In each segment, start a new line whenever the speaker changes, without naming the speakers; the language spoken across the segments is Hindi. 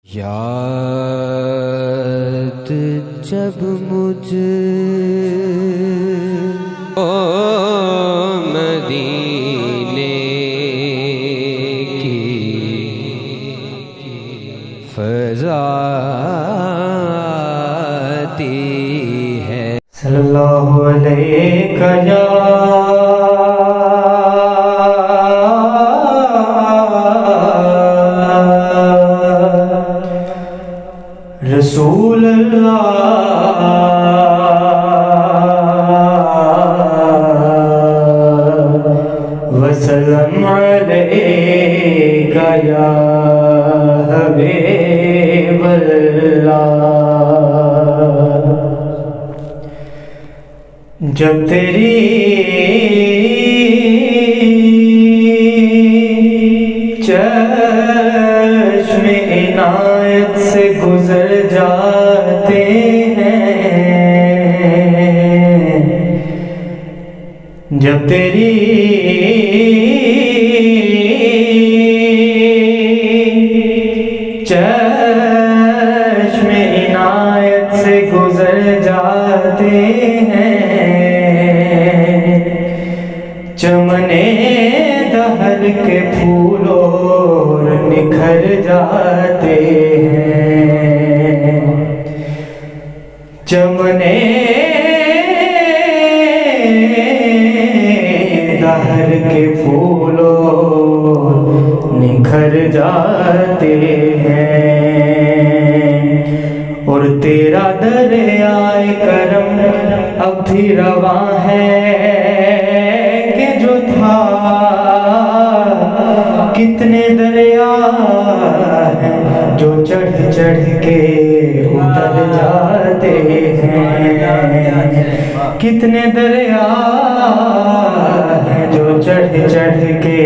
याद जब मुझे ओ मदीने की फ़ज़ा आती है।
सल्लल्लाहु अलैका या रसूल अल्लाह वसल्लम अलैका या हबीब अल्लाह। जब तेरी चश्मे इनायत से गुजर जाते हैं, जब तेरी चश्मे इनायत से गुजर जाते हैं, चमने दहर के फूलों निखर जाते हैं, चमने दहर के फूलों निखर जाते हैं। और तेरा दरियाए करम अब भी रवां है कि जो था, कितने दरिया हैं जो चढ़ चढ़ के उतर जाते हैं, कितने दरिया हैं जो चढ़ चढ़ के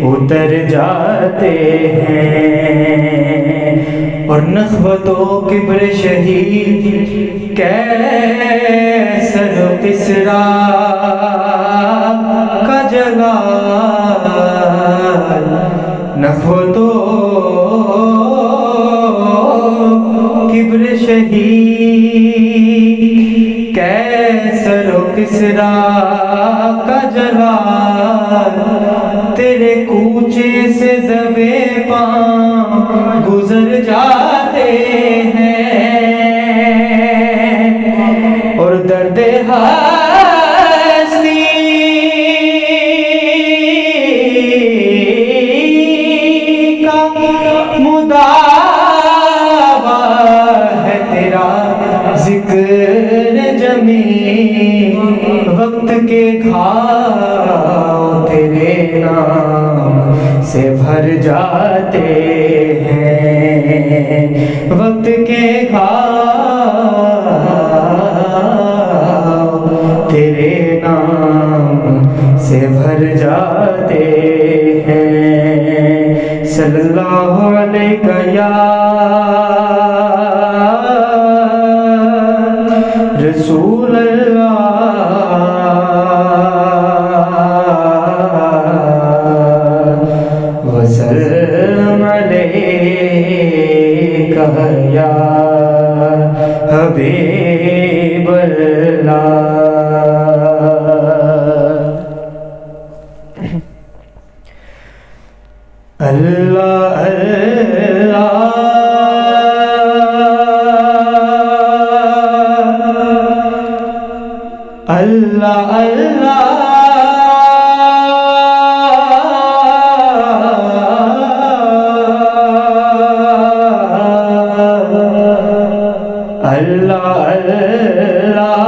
उतर जाते हैं। और नख्वतों किब्र शहीद कैसर किसरा का जलाल, नख्वतों किब्र शहीद कैसर किसरा का जलाल, तेरे कूचे से दबे पांव गुजर जाते हैं। और दर्द हस्ती का मुदावा है तेरा जिक्र जमी, वक्त के घाव तेरे नाम से भर जाते हैं, वक्त के घाव तेरे नाम से भर जाते हैं। सल्लल्लाहु अलैका या रसूल अल्लाह वसल्लम अलैका या हबीब अल्लाह। अल्लाह अल्लाह अल्लाह अल्लाह अल्लाह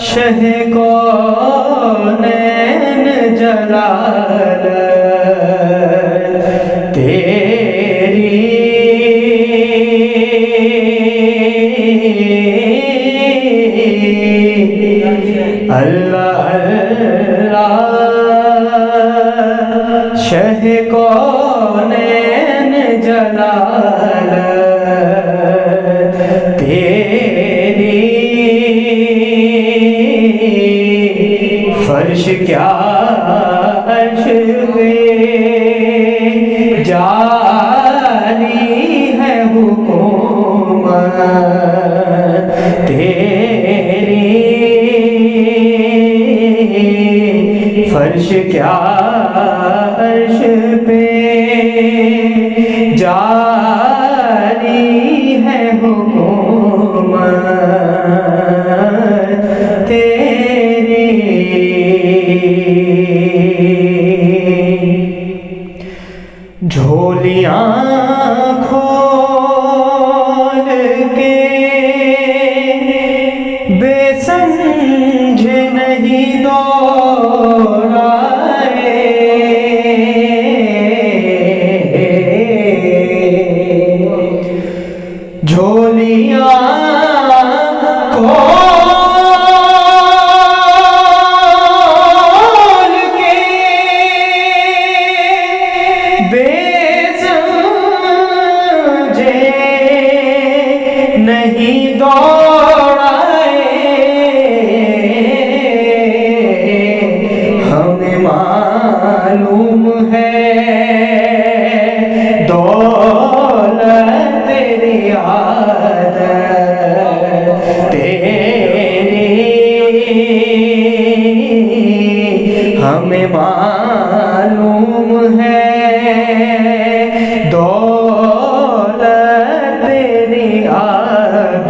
शह कौनैन जलाल तेरी, अल्लाह अल्लाह शह कौनैन जलाल तेरी, जारी है हुकूमत तेरी, फर्श क्या अर्श पे जारी है हुकूमत तेरी। झोलियां खोल के बेसमझ नहीं दौड़ाए, झोलियां खोल के बेसमझे नहीं दौड़ाए, हमें मालूम है दौलत तेरी आदत तेरी, हमें मालूम है दौलत तेरी आदत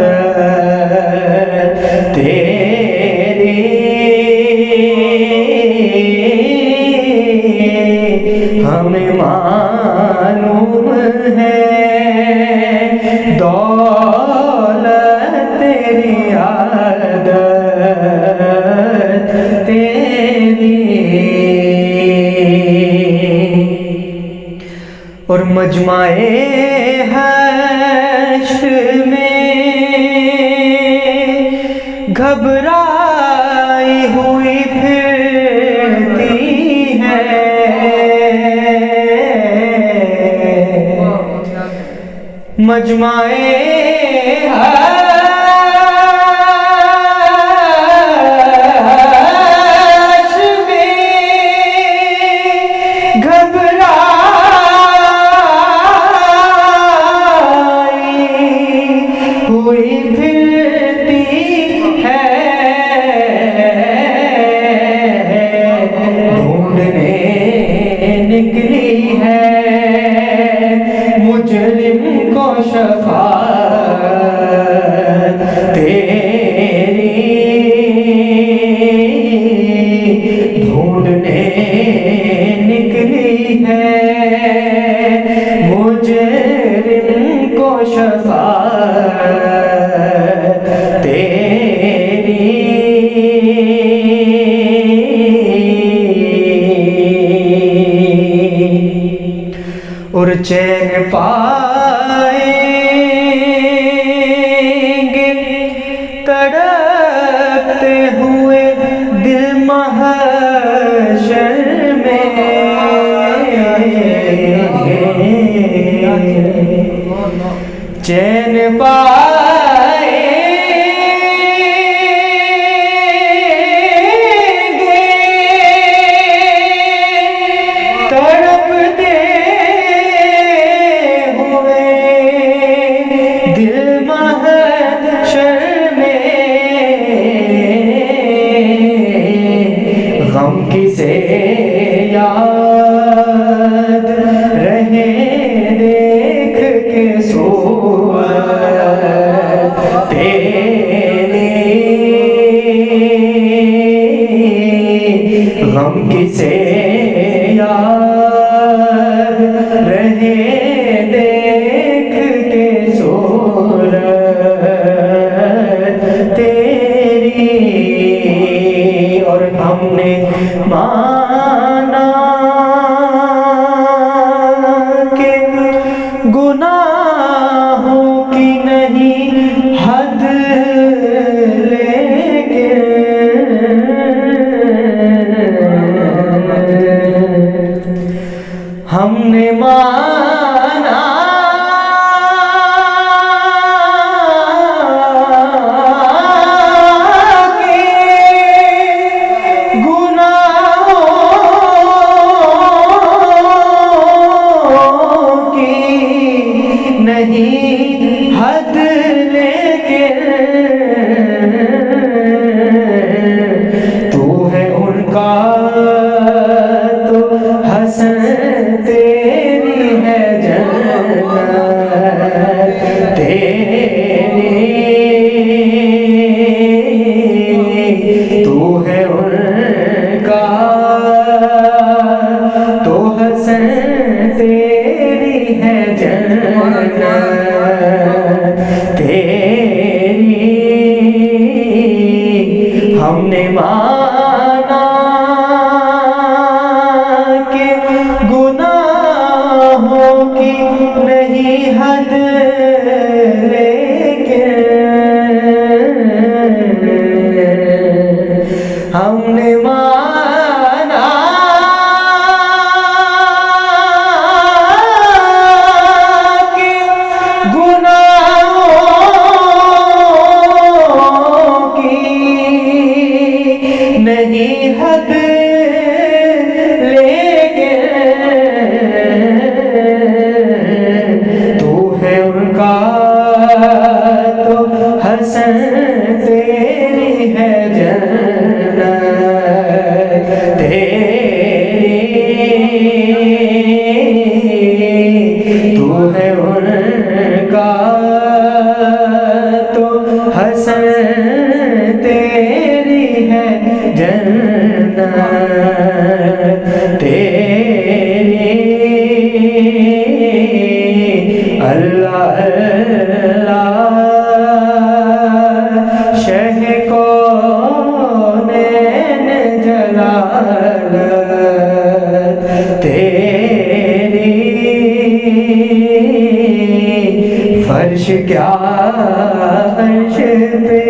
तेरी, हमें मालूम है दौलत तेरी आदत तेरी। और मजमाए हश्र में घबराई हुई फिरती है, मजमाए हश्र में घबराई हुई फिरती है, ढूंढने निकली है मुजरिम को शफाअत तेरी, ढूंढने निकली है मुजरिम को शफाअत तेरी। और चैन पाएंगे तड़पते हुए दिल महशर में, चैन पाएंगे तड़पते हुए दिल महशर में, गम किसे याद रहे देख के सूरत तेरी, गम किसे याद रहे देख के सूरत तेरी। और हमने माना के गुनाहों की नहीं हद लेके, हमने माना है जन्नत तेरी। हमने माना कि गुनाहों की नहीं हद, हमने माना कि गुनाहों की नहीं हद, लेकिन तू है उनका तो हसन तेरी है जन्नत तेरी। तू है उनका तो हसन तेरी है जन्नत तेरी। अल्लाह अल्लाह शह कौनैन जलालत तेरी। फर्श क्या अर्श पे